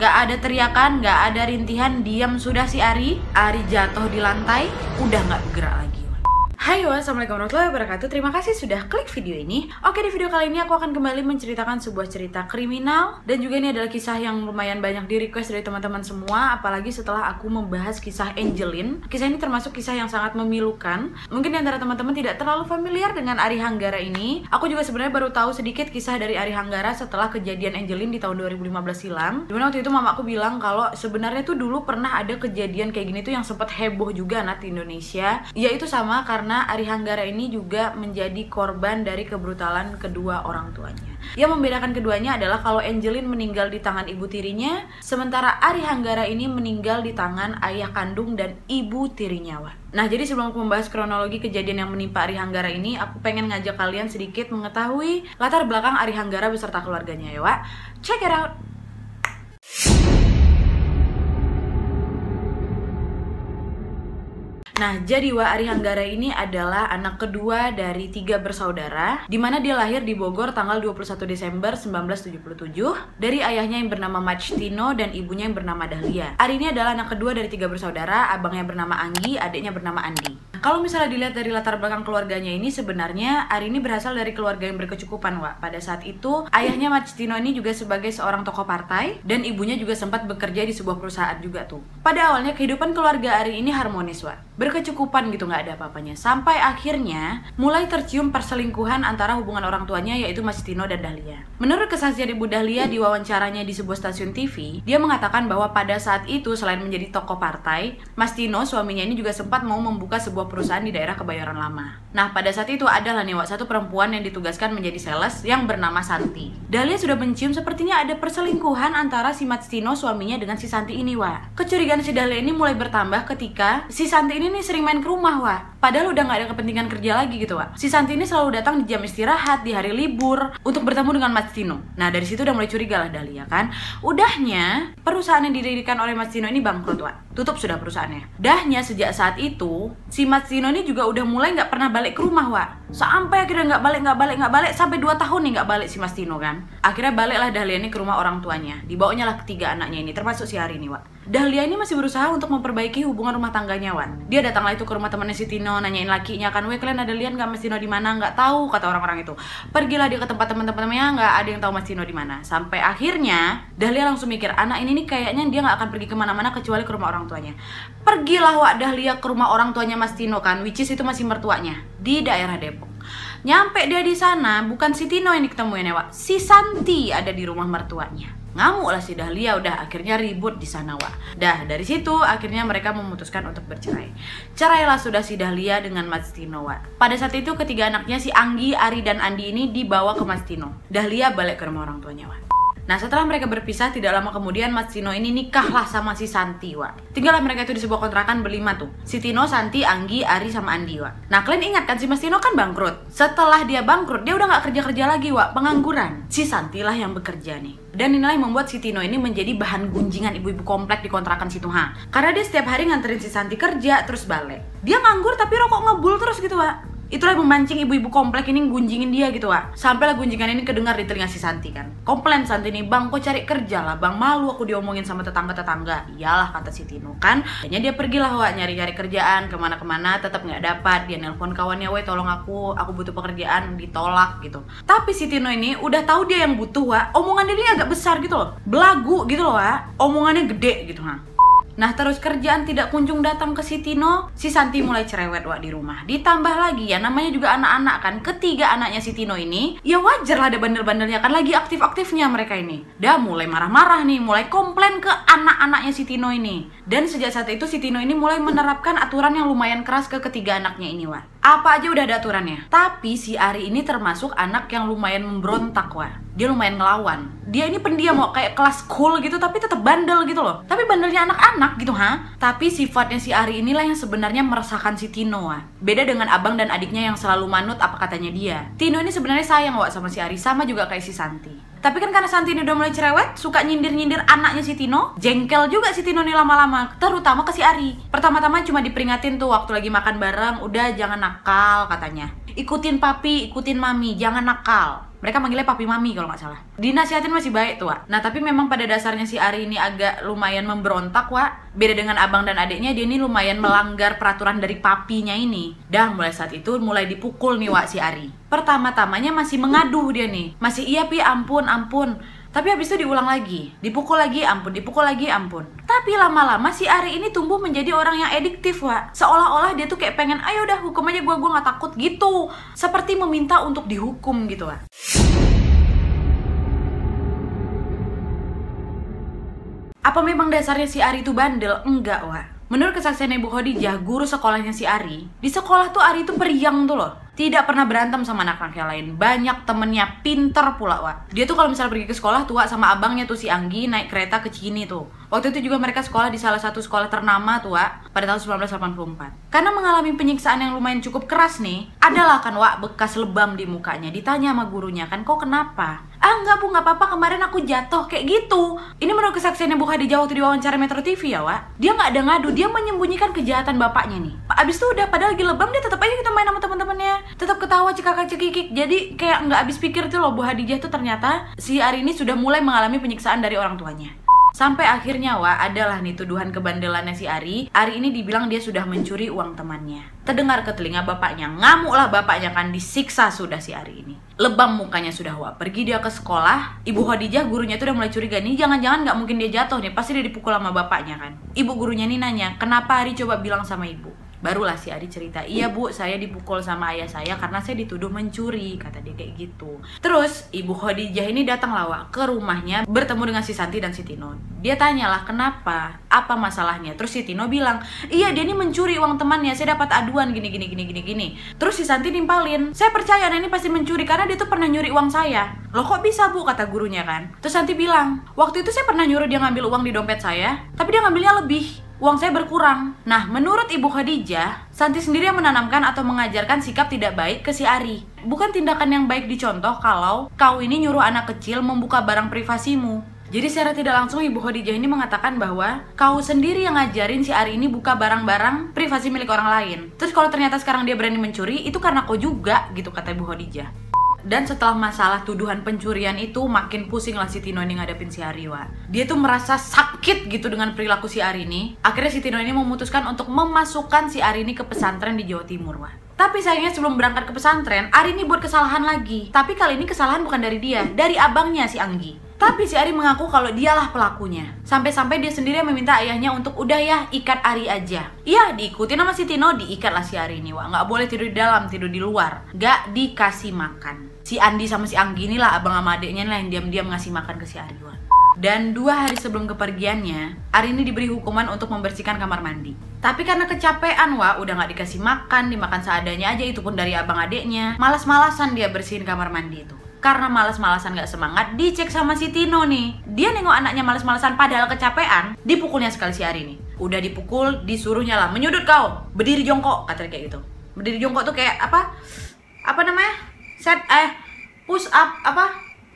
Nggak ada teriakan, nggak ada rintihan, diam sudah si Ari. Ari jatuh di lantai, udah nggak bergerak lagi. Hai, assalamualaikum warahmatullahi wabarakatuh. Terima kasih sudah klik video ini. Oke, di video kali ini aku akan kembali menceritakan sebuah cerita kriminal. Dan juga ini adalah kisah yang lumayan banyak di request dari teman-teman semua. Apalagi setelah aku membahas kisah Angelin. Kisah ini termasuk kisah yang sangat memilukan. Mungkin di antara teman-teman tidak terlalu familiar dengan Ari Hanggara ini. Aku juga sebenarnya baru tahu sedikit kisah dari Ari Hanggara setelah kejadian Angelin di tahun 2015 silam. Dimana waktu itu mamaku bilang kalau sebenarnya tuh dulu pernah ada kejadian kayak gini tuh yang sempat heboh juga di Indonesia. Yaitu sama karena Ari Hanggara ini juga menjadi korban dari kebrutalan kedua orang tuanya. Yang membedakan keduanya adalah kalau Angelin meninggal di tangan ibu tirinya, sementara Ari Hanggara ini meninggal di tangan ayah kandung dan ibu tirinya, Wak. Nah, jadi sebelum aku membahas kronologi kejadian yang menimpa Ari Hanggara ini, aku pengen ngajak kalian sedikit mengetahui latar belakang Ari Hanggara beserta keluarganya ya, Wak. Check it out! Nah, jadi Ari Hanggara ini adalah anak kedua dari 3 bersaudara, di mana dia lahir di Bogor tanggal 21 Desember 1977 dari ayahnya yang bernama Majtino dan ibunya yang bernama Dahlia. Ari ini adalah anak kedua dari 3 bersaudara, abangnya bernama Anggi, adiknya bernama Andi. Kalau misalnya dilihat dari latar belakang keluarganya ini, sebenarnya Ari ini berasal dari keluarga yang berkecukupan, Wak. Pada saat itu, ayahnya Majtino ini juga sebagai seorang tokoh partai, dan ibunya juga sempat bekerja di sebuah perusahaan juga tuh. Pada awalnya, kehidupan keluarga Ari ini harmonis, Wak. Berkecukupan gitu, nggak ada apa-apanya. Sampai akhirnya, mulai tercium perselingkuhan antara hubungan orang tuanya, yaitu Majtino dan Dahlia. Menurut kesaksian Ibu Dahlia di wawancaranya di sebuah stasiun TV, dia mengatakan bahwa pada saat itu, selain menjadi tokoh partai, Majtino, suaminya ini juga sempat mau membuka sebuah perusahaan di daerah Kebayoran Lama. Nah, pada saat itu adalah nih, Wak, satu perempuan yang ditugaskan menjadi sales yang bernama Santi. Dahlia sudah mencium sepertinya ada perselingkuhan antara si Majtino suaminya dengan si Santi ini, Wak. Kecurigaan si Dahlia ini mulai bertambah ketika si Santi ini nih sering main ke rumah, Wak. Padahal udah gak ada kepentingan kerja lagi gitu, Wak. Si Santi ini selalu datang di jam istirahat, di hari libur, untuk bertemu dengan Majtino. Nah, dari situ udah mulai curiga lah Dahlia kan. Udahnya, perusahaan yang didirikan oleh Majtino ini bangkrut, Wak. Tutup sudah perusahaannya. Dahnya sejak saat itu, si Majtino ini juga udah mulai gak pernah balik ke rumah, Wak. Sampai akhirnya gak balik, sampai 2 tahun nih gak balik si Majtino kan. Akhirnya baliklah Dahlia ini ke rumah orang tuanya. Dibawanya lah ketiga anaknya ini, termasuk si Ari ini, Wak. Dahlia ini masih berusaha untuk memperbaiki hubungan rumah tangganya, Wan. Dia datanglah itu ke rumah temannya si Tino, nanyain lakinya kan, "Weh, kalian ada lihat nggak Mas Tino di mana?" "Nggak tahu," kata orang-orang itu. Pergilah dia ke tempat teman-temannya, nggak ada yang tahu Mas Tino di mana. Sampai akhirnya Dahlia langsung mikir, anak ini nih kayaknya dia nggak akan pergi kemana-mana kecuali ke rumah orang tuanya. Pergilah Wak Dahlia ke rumah orang tuanya Mas Tino kan, which is itu masih mertuanya di daerah Depok. Nyampe dia di sana, bukan si Tino yang diketemuin ya, Wak. Si Santi ada di rumah mertuanya. Ngamuk lah si Dahlia, udah akhirnya ribut di sana, Wak. Dah dari situ akhirnya mereka memutuskan untuk bercerai. Cerailah sudah si Dahlia dengan Majtino, Wak. Pada saat itu ketiga anaknya si Anggi, Ari dan Andi ini dibawa ke Majtino. Dahlia balik ke rumah orang tuanya, Wak. Nah, setelah mereka berpisah, tidak lama kemudian Majtino ini nikahlah sama si Santi, Wak. Tinggallah mereka itu di sebuah kontrakan berlima tuh. Si Tino, Santi, Anggi, Ari, sama Andi, Wak. Nah, kalian ingat kan si Majtino kan bangkrut. Setelah dia bangkrut, dia udah gak kerja-kerja lagi, Wak. Pengangguran. Si Santi lah yang bekerja nih. Dan inilah yang membuat si Tino ini menjadi bahan gunjingan ibu-ibu komplek di kontrakan situ, ha. Karena dia setiap hari nganterin si Santi kerja, terus balik. Dia nganggur tapi rokok ngebul terus gitu, Wak. Itulah yang memancing ibu-ibu komplek ini gunjingin dia gitu, Wak. Sampailah gunjingan ini kedengar di telinga si Santi kan. Komplain Santi nih, "Bang, kok cari kerja lah, Bang. Malu aku diomongin sama tetangga-tetangga." Iyalah, kata si Tino kan. Akhirnya dia pergilah, Wak, nyari-nyari kerjaan kemana-kemana, tetap nggak dapat. Dia nelpon kawannya, "Weh, tolong aku butuh pekerjaan." Ditolak gitu. Tapi si Tino ini udah tahu dia yang butuh, Wak. Omongan dia ini agak besar gitu loh. Belagu gitu loh, Wak. Omongannya gede gitu, ha. Nah, terus kerjaan tidak kunjung datang ke si Tino, si Santi mulai cerewet, Wak, di rumah. Ditambah lagi ya, namanya juga anak-anak kan, ketiga anaknya si Tino ini, ya wajar lah ada bandel-bandelnya kan, lagi aktif-aktifnya mereka ini. Dia mulai marah-marah nih, mulai komplain ke anak-anaknya si Tino ini. Dan sejak saat itu si Tino ini mulai menerapkan aturan yang lumayan keras ke ketiga anaknya ini, Wak. Apa aja udah ada aturannya. Tapi si Ari ini termasuk anak yang lumayan memberontak, Wak. Dia lumayan ngelawan. Dia ini pendiam, mau kayak kelas cool gitu, tapi tetap bandel gitu loh. Tapi bandelnya anak-anak gitu, ha. Tapi sifatnya si Ari inilah yang sebenarnya meresahkan si Tino, Wak. Beda dengan abang dan adiknya yang selalu manut apa katanya dia. Tino ini sebenarnya sayang, Wak, sama si Ari, sama juga kayak si Santi. Tapi kan karena Santi ini udah mulai cerewet, suka nyindir-nyindir anaknya si Tino, jengkel juga si Tino nih lama-lama, terutama ke si Ari. Pertama-tama cuma diperingatin tuh waktu lagi makan bareng, udah jangan nakal katanya. Ikutin papi, ikutin mami, jangan nakal. Mereka manggilnya papi mami kalau nggak salah. Dinasihatin masih baik tuh, Wak. Nah, tapi memang pada dasarnya si Ari ini agak lumayan memberontak, Wak. Beda dengan abang dan adiknya, dia ini lumayan melanggar peraturan dari papinya ini. Dah mulai saat itu mulai dipukul nih, Wak, si Ari. Pertama-tamanya masih mengaduh dia nih. Masih iya pi, ampun. Tapi habis itu diulang lagi, dipukul lagi, ampun, dipukul lagi, ampun. Tapi lama-lama si Ari ini tumbuh menjadi orang yang adiktif, Wak. Seolah-olah dia tuh kayak pengen, ayo udah hukum aja gue nggak takut gitu. Seperti meminta untuk dihukum gitu, Wak. Apa memang dasarnya si Ari itu bandel? Enggak, Wak. Menurut kesaksian Ibu Khadijah, guru sekolahnya si Ari, di sekolah tuh Ari itu periang tuh loh. Tidak pernah berantem sama anak-anak yang lain. Banyak temennya, pinter pula, Wak. Dia tuh kalau misalnya pergi ke sekolah tuh, Wak, sama abangnya tuh si Anggi naik kereta ke Cikini tuh. Waktu itu juga mereka sekolah di salah satu sekolah ternama tuh, Wak, pada tahun 1984. Karena mengalami penyiksaan yang lumayan cukup keras nih, adalah kan, Wak, bekas lebam di mukanya. Ditanya sama gurunya kan, kok kenapa? Ah enggak Bu, nggak apa-apa, kemarin aku jatuh kayak gitu. Ini menurut kesaksiannya Bu Khadijah waktu diwawancara Metro TV ya, Wak. Dia nggak ada ngadu, dia menyembunyikan kejahatan bapaknya nih. Abis itu udah padahal lagi lebam, dia tetap aja gitu main sama teman-temannya, tetap ketawa cekakak-cekikik. Jadi kayak nggak habis pikir tuh loh Bu Khadijah tuh ternyata si Ari ini sudah mulai mengalami penyiksaan dari orang tuanya. Sampai akhirnya, Wak, adalah nih tuduhan kebandelannya si Ari. Ari ini dibilang dia sudah mencuri uang temannya. Terdengar ke telinga bapaknya, ngamuklah bapaknya kan, disiksa sudah si Ari ini. Lebam mukanya sudah, Wak. Pergi dia ke sekolah, Ibu Khadijah gurunya tuh udah mulai curiga nih, jangan-jangan nggak mungkin dia jatuh nih, pasti dia dipukul sama bapaknya kan. Ibu gurunya nih nanya, kenapa Ari, coba bilang sama ibu. Barulah si Ari cerita, iya Bu, saya dipukul sama ayah saya karena saya dituduh mencuri, kata dia kayak gitu. Terus Ibu Khadijah ini datang Wak ke rumahnya, bertemu dengan si Santi dan si Tino. Dia tanyalah kenapa, apa masalahnya. Terus si Tino bilang, iya dia ini mencuri uang temannya, saya dapat aduan gini. Terus si Santi nimpalin, saya percaya ini pasti mencuri karena dia tuh pernah nyuri uang saya. Loh kok bisa Bu, kata gurunya kan. Terus Santi bilang, waktu itu saya pernah nyuruh dia ngambil uang di dompet saya, tapi dia ngambilnya lebih. Uang saya berkurang. Nah, menurut Ibu Khadijah, Santi sendiri yang menanamkan atau mengajarkan sikap tidak baik ke si Ari. Bukan tindakan yang baik dicontoh kalau kau ini nyuruh anak kecil membuka barang privasimu. Jadi secara tidak langsung Ibu Khadijah ini mengatakan bahwa kau sendiri yang ngajarin si Ari ini buka barang-barang privasi milik orang lain. Terus kalau ternyata sekarang dia berani mencuri, itu karena kau juga, gitu kata Ibu Khadijah. Dan setelah masalah tuduhan pencurian itu, makin pusing lah si Tino ini ngadepin si Ari, Wak. Dia tuh merasa sakit gitu dengan perilaku si Ari ini. Akhirnya si Tino ini memutuskan untuk memasukkan si Ari ini ke pesantren di Jawa Timur, Wak. Tapi sayangnya sebelum berangkat ke pesantren, Ari ini buat kesalahan lagi. Tapi kali ini kesalahan bukan dari dia, dari abangnya si Anggi. Tapi si Ari mengaku kalau dialah pelakunya. Sampai-sampai dia sendiri meminta ayahnya untuk udah ya, ikat Ari aja. Iya, diikutin sama si Tino, diikatlah si Ari ini, Wak. Nggak boleh tidur di dalam, tidur di luar. Nggak dikasih makan. Si Andi sama si Anggi inilah abang sama adiknya lah yang diam-diam ngasih makan ke si Ari, Wak. Dan 2 hari sebelum kepergiannya, Ari ini diberi hukuman untuk membersihkan kamar mandi. Tapi karena kecapean, Wak, udah nggak dikasih makan, dimakan seadanya aja, itu pun dari abang adiknya. Malas-malasan dia bersihin kamar mandi itu. Karena malas-malasan gak semangat, dicek sama si Tino nih. Dia nengok anaknya malas-malasan padahal kecapean, dipukulnya sekali si Ari nih. Udah dipukul, disuruhnya lah, menyudut kau, berdiri jongkok, katanya kayak gitu. Berdiri jongkok tuh kayak apa namanya? Push up,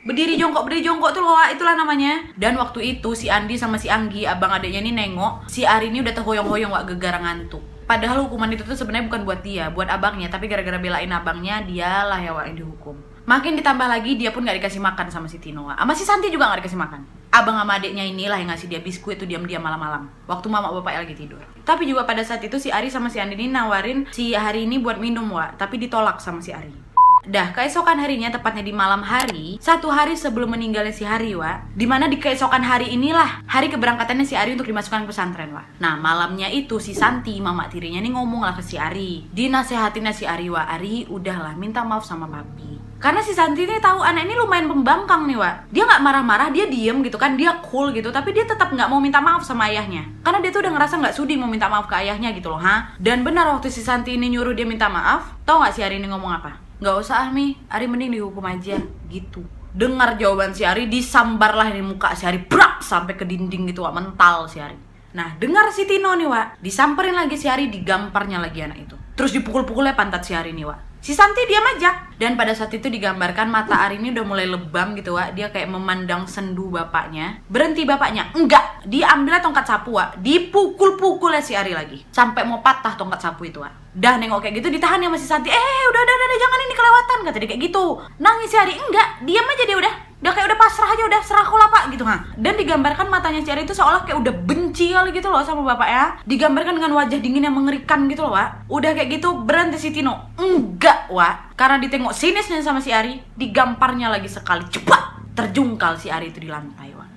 berdiri jongkok tuh loh, itulah namanya. Dan waktu itu si Andi sama si Anggi, abang adiknya ini nengok, si Ari ini udah terhoyong-hoyong, Wak, gegara ngantuk. Padahal hukuman itu tuh sebenarnya bukan buat dia, buat abangnya, tapi gara-gara belain abangnya, dialah ya, Wak, yang dihukum. Makin ditambah lagi, dia pun gak dikasih makan sama si Tino, Wak. Sama si Santi juga gak dikasih makan. Abang sama adiknya inilah yang ngasih dia biskuit tuh diam-diam malam-malam, waktu mama bapaknya lagi tidur. Tapi juga pada saat itu si Ari sama si Andi ini nawarin si Hari ini buat minum, Wak, tapi ditolak sama si Ari. Dah, keesokan harinya, tepatnya di malam hari, 1 hari sebelum meninggalnya si Hari, Wak, dimana di keesokan hari inilah hari keberangkatannya si Ari untuk dimasukkan ke pesantren, Wak. Nah, malamnya itu si Santi, mama tirinya nih ngomong lah ke si Ari. Dinasehatinnya si Ari, Wak, Ari udahlah minta maaf sama papi. Karena si Santi ini tahu anak ini lumayan pembangkang nih, Wak. Dia nggak marah-marah, dia diem gitu kan, dia cool gitu, tapi dia tetap nggak mau minta maaf sama ayahnya. Karena dia tuh udah ngerasa nggak sudi mau minta maaf ke ayahnya gitu loh, ha. Dan benar waktu si Santi ini nyuruh dia minta maaf, tau nggak si Ari ini ngomong apa? Nggak usah ah Mi, Ari mending dihukum aja, gitu. Dengar jawaban si Ari, disambarlah ini muka si Ari, brak, sampai ke dinding gitu, Wak, mental si Ari. Nah, dengar si Tino nih, Wak, disamperin lagi si Ari, digamparnya lagi anak itu. Terus dipukul-pukulnya pantat si Ari nih, Wak. Si Santi diam aja. Dan pada saat itu digambarkan mata Ari ini udah mulai lebam gitu, Wak. Dia kayak memandang sendu bapaknya. Berhenti bapaknya? Enggak. Dia ambil tongkat sapu, Wak. Dipukul-pukul ya si Ari lagi. Sampai mau patah tongkat sapu itu, Wak. Dah nengok kayak gitu ditahan ya masih Santi. Udah, jangan ini kelewatan, kata dia kayak gitu. Nangis si Ari. Enggak, diam aja dia udah kayak udah pasrah aja, udah serah aku lah pak gitu ha. Dan digambarkan matanya si Ari itu seolah kayak udah benci kali gitu loh sama bapak ya. Digambarkan dengan wajah dingin yang mengerikan gitu loh, Wak. Udah kayak gitu berhenti si Tino. Enggak, Wak. Karena ditengok sinisnya sama si Ari, digamparnya lagi sekali, cepat terjungkal si Ari itu di lantai, Wak.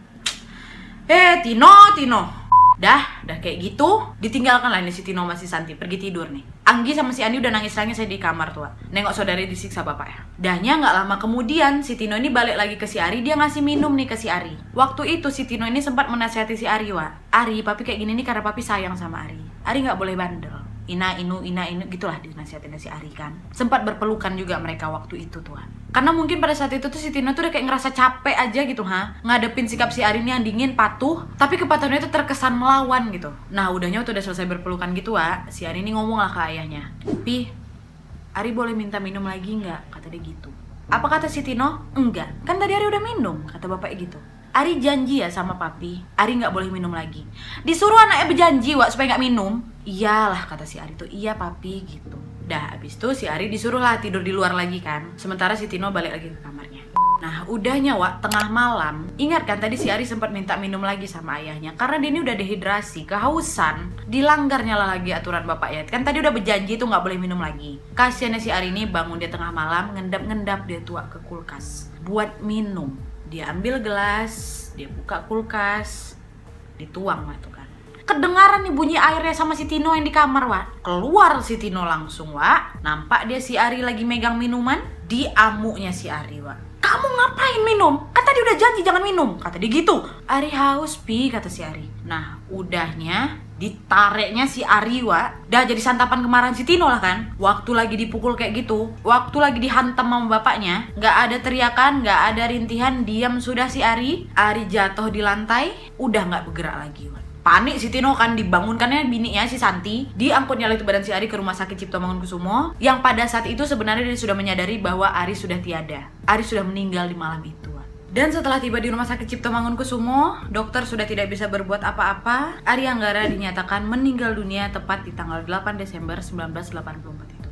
Tino. Dah kayak gitu, ditinggalkan lah ini si Tino masih Santi pergi tidur nih. Anggi sama si Andi udah nangis-nangis di kamar tuh, Wak. Nengok saudari disiksa bapak ya. Dahnya nggak lama kemudian si Tino ini balik lagi ke si Ari, dia ngasih minum nih ke si Ari. Waktu itu si Tino ini sempat menasihati si Ari, Wak. Ari, papi kayak gini nih karena papi sayang sama Ari. Ari nggak boleh bandel. Ina inu gitulah dinasihatin si Ari kan. Sempat berpelukan juga mereka waktu itu tuh. Karena mungkin pada saat itu tuh si Tino tuh udah kayak ngerasa capek aja gitu ngadepin sikap si Ari ini yang dingin patuh, tapi kepatuhannya itu terkesan melawan gitu. Nah udahnya tuh udah selesai berpelukan gitu, Wak. Si Ari ini ngomong lah ke ayahnya, "Pi, Ari boleh minta minum lagi nggak?" Kata dia gitu. Apa kata si Tino? "Enggak, kan tadi Ari udah minum," kata bapaknya gitu. Ari janji ya sama papi, Ari nggak boleh minum lagi. Disuruh anaknya berjanji, Wak, supaya nggak minum. Iyalah, kata si Ari tuh, "Iya papi," gitu. Dah abis itu si Ari disuruh lah tidur di luar lagi kan. Sementara si Tino balik lagi ke kamarnya. Nah udahnya, Wak, tengah malam. Ingat kan tadi si Ari sempat minta minum lagi sama ayahnya karena dia ini udah dehidrasi, kehausan. Dilanggarnya lah lagi aturan bapaknya. Kan tadi udah berjanji tuh nggak boleh minum lagi. Kasiannya si Ari ini bangun dia tengah malam, ngendap-ngendap dia tuh ke kulkas buat minum. Dia ambil gelas, dia buka kulkas, dituang lah tuh kan. Kedengaran nih bunyi airnya sama si Tino yang di kamar, Wak. Keluar si Tino langsung, Wak. Nampak dia si Ari lagi megang minuman, di amuknya si Ari, Wak. "Kamu ngapain minum? Kan tadi udah janji jangan minum," kata dia gitu. "Ari haus, Pi," kata si Ari. Nah udahnya ditariknya si Ari, Wak. Dah jadi santapan kemarahan si Tino lah kan. Waktu lagi dipukul kayak gitu, waktu lagi dihantam sama bapaknya, nggak ada teriakan, nggak ada rintihan, diam sudah si Ari. Ari jatuh di lantai, udah nggak bergerak lagi, Wak. Panik si Tino kan, dibangunkannya bininya si Santi, diangkutnya itu badan si Ari ke rumah sakit Cipto Mangunkusumo, yang pada saat itu sebenarnya dia sudah menyadari bahwa Ari sudah tiada. Ari sudah meninggal di malam itu. Dan setelah tiba di rumah sakit Cipto Mangunkusumo, dokter sudah tidak bisa berbuat apa-apa. Ari Anggara dinyatakan meninggal dunia tepat di tanggal 8 Desember 1984 itu.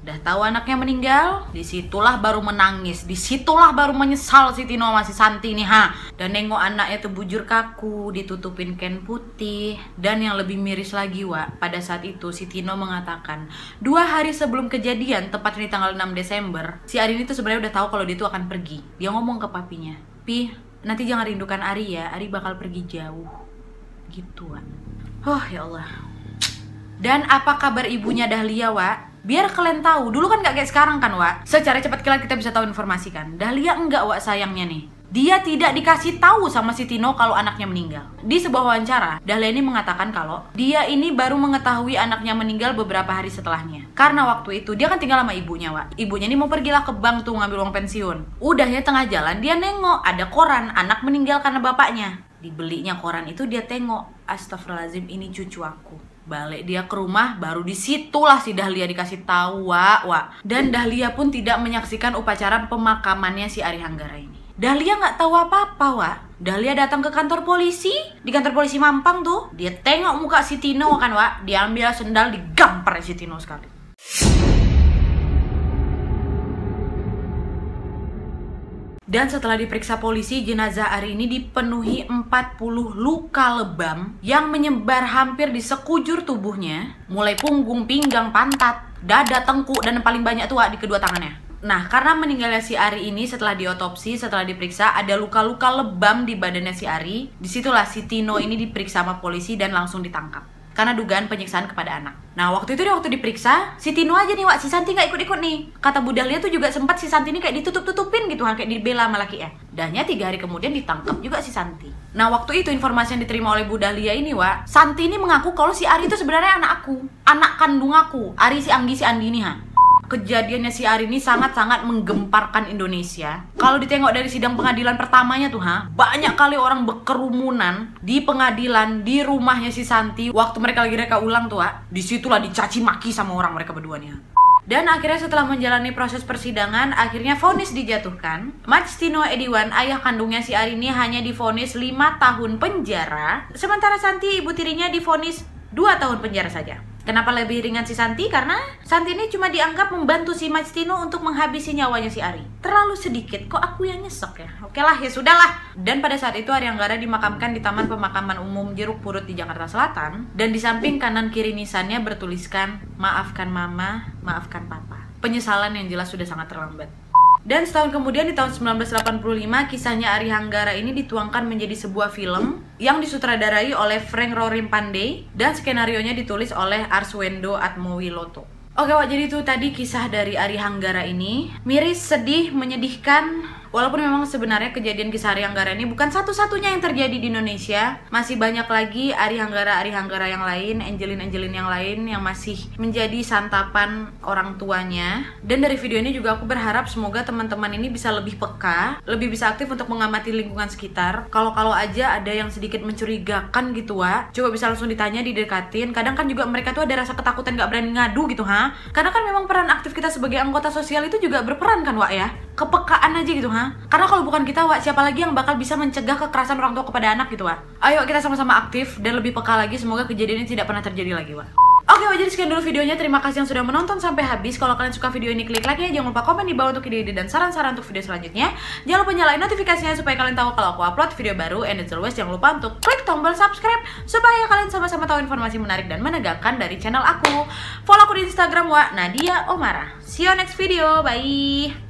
Udah tahu anaknya meninggal, disitulah baru menangis, disitulah baru menyesal si Tino masih Santi nih Dan nengok anaknya tuh bujur kaku, ditutupin kain putih. Dan yang lebih miris lagi, Wak, pada saat itu si Tino mengatakan 2 hari sebelum kejadian, tepat di tanggal 6 Desember, si Ari ini tuh sebenarnya udah tahu kalau dia tuh akan pergi. Dia ngomong ke papinya, "Pi, nanti jangan rindukan Ari ya, Ari bakal pergi jauh." Gitu, Wak. Oh ya Allah. Dan apa kabar ibunya Dahlia, Wak? Biar kalian tahu, dulu kan gak kayak sekarang kan, Wak. Secara cepat kilat kita bisa tahu informasi kan. Dahlia enggak, Wak, sayangnya nih. Dia tidak dikasih tahu sama si Tino kalau anaknya meninggal. Di sebuah wawancara, Dahlia ini mengatakan kalau dia ini baru mengetahui anaknya meninggal beberapa hari setelahnya. Karena waktu itu dia kan tinggal sama ibunya, Wak. Ibunya ini mau pergilah ke bank tuh ngambil uang pensiun. Udah ya tengah jalan dia nengok ada koran anak meninggal karena bapaknya. Dibelinya koran itu dia tengok, astagfirullahaladzim, ini cucu aku. Balik dia ke rumah, baru disitulah si Dahlia dikasih tahu, Wak. Dan Dahlia pun tidak menyaksikan upacara pemakamannya si Ari Anggara ini. Dahlia nggak tahu apa-apa, Wak. Dahlia datang ke kantor polisi, di kantor polisi Mampang tuh. Dia tengok muka si Tino kan, Wak. Dia ambil sendal, digampar si Tino sekali. Dan setelah diperiksa polisi, jenazah Ari ini dipenuhi 40 luka lebam yang menyebar hampir di sekujur tubuhnya, mulai punggung, pinggang, pantat, dada, tengkuk, dan paling banyak tuh, Wak, di kedua tangannya. Nah, karena meninggalnya si Ari ini setelah diotopsi, setelah diperiksa, ada luka-luka lebam di badannya si Ari. Disitulah si Tino ini diperiksa sama polisi dan langsung ditangkap karena dugaan penyiksaan kepada anak. Nah waktu diperiksa, si Tino aja nih, Wak, si Santi nggak ikut-ikut nih. Kata Bu Dahlia tuh juga sempat si Santi ini kayak ditutup-tutupin gitu, kayak dibela sama laki ya. Dahnya 3 hari kemudian ditangkap juga si Santi. Nah waktu itu informasi yang diterima oleh Bu Dahlia ini, Wak, Santi ini mengaku kalau si Ari itu sebenarnya anak aku, anak kandung aku, Ari si Anggi si Andi nih Kejadiannya si Ari ini sangat-sangat menggemparkan Indonesia. Kalau ditengok dari sidang pengadilan pertamanya tuh, banyak kali orang berkerumunan di pengadilan, di rumahnya si Santi. Waktu mereka lagi reka ulang tuh, disitulah dicaci maki sama orang mereka berdua nih. Dan akhirnya setelah menjalani proses persidangan, akhirnya vonis dijatuhkan. Tino Ediwan, ayah kandungnya si Ari ini hanya divonis 5 tahun penjara, sementara Santi, ibu tirinya, divonis 2 tahun penjara saja. Kenapa lebih ringan si Santi? Karena Santi ini cuma dianggap membantu si Tino untuk menghabisi nyawanya si Ari. Terlalu sedikit, kok aku yang nyesek ya? Oke lah, ya sudahlah. Dan pada saat itu Ari Hanggara dimakamkan di Taman Pemakaman Umum Jeruk Purut di Jakarta Selatan. Dan di samping kanan kiri nisannya bertuliskan, "Maafkan Mama, maafkan Papa." Penyesalan yang jelas sudah sangat terlambat. Dan setahun kemudian di tahun 1985, kisahnya Ari Hanggara ini dituangkan menjadi sebuah film yang disutradarai oleh Frank Rorim Pandey dan skenarionya ditulis oleh Arswendo Atmowiloto. Oke Wak, jadi itu tadi kisah dari Ari Hanggara ini. Miris, sedih, menyedihkan. Walaupun memang sebenarnya kejadian kisah Ari Hanggara ini bukan satu-satunya yang terjadi di Indonesia. Masih banyak lagi Ari Hanggara yang lain, Angelin yang lain yang masih menjadi santapan orang tuanya. Dan dari video ini juga aku berharap semoga teman-teman ini bisa lebih peka, lebih bisa aktif untuk mengamati lingkungan sekitar. Kalau aja ada yang sedikit mencurigakan gitu Wak, coba bisa langsung ditanya, didekatin. Kadang kan juga mereka tuh ada rasa ketakutan, gak berani ngadu gitu Karena kan memang peran aktif kita sebagai anggota sosial itu juga berperan kan Wak ya. Kepekaan aja gitu Karena kalau bukan kita Wak, siapa lagi yang bakal bisa mencegah kekerasan orang tua kepada anak gitu Wak. Ayo kita sama-sama aktif dan lebih peka lagi. Semoga kejadian ini tidak pernah terjadi lagi Wak. Oke Wak, jadi sekian dulu videonya. Terima kasih yang sudah menonton sampai habis. Kalau kalian suka video ini, klik like-nya. Jangan lupa komen di bawah untuk ide-ide dan saran-saran untuk video selanjutnya. Jangan lupa nyalain notifikasinya supaya kalian tahu kalau aku upload video baru. And as always, jangan lupa untuk klik tombol subscribe supaya kalian sama-sama tahu informasi menarik dan menegangkan dari channel aku. Follow aku di Instagram Wak, Nadia Omara. See you next video, bye.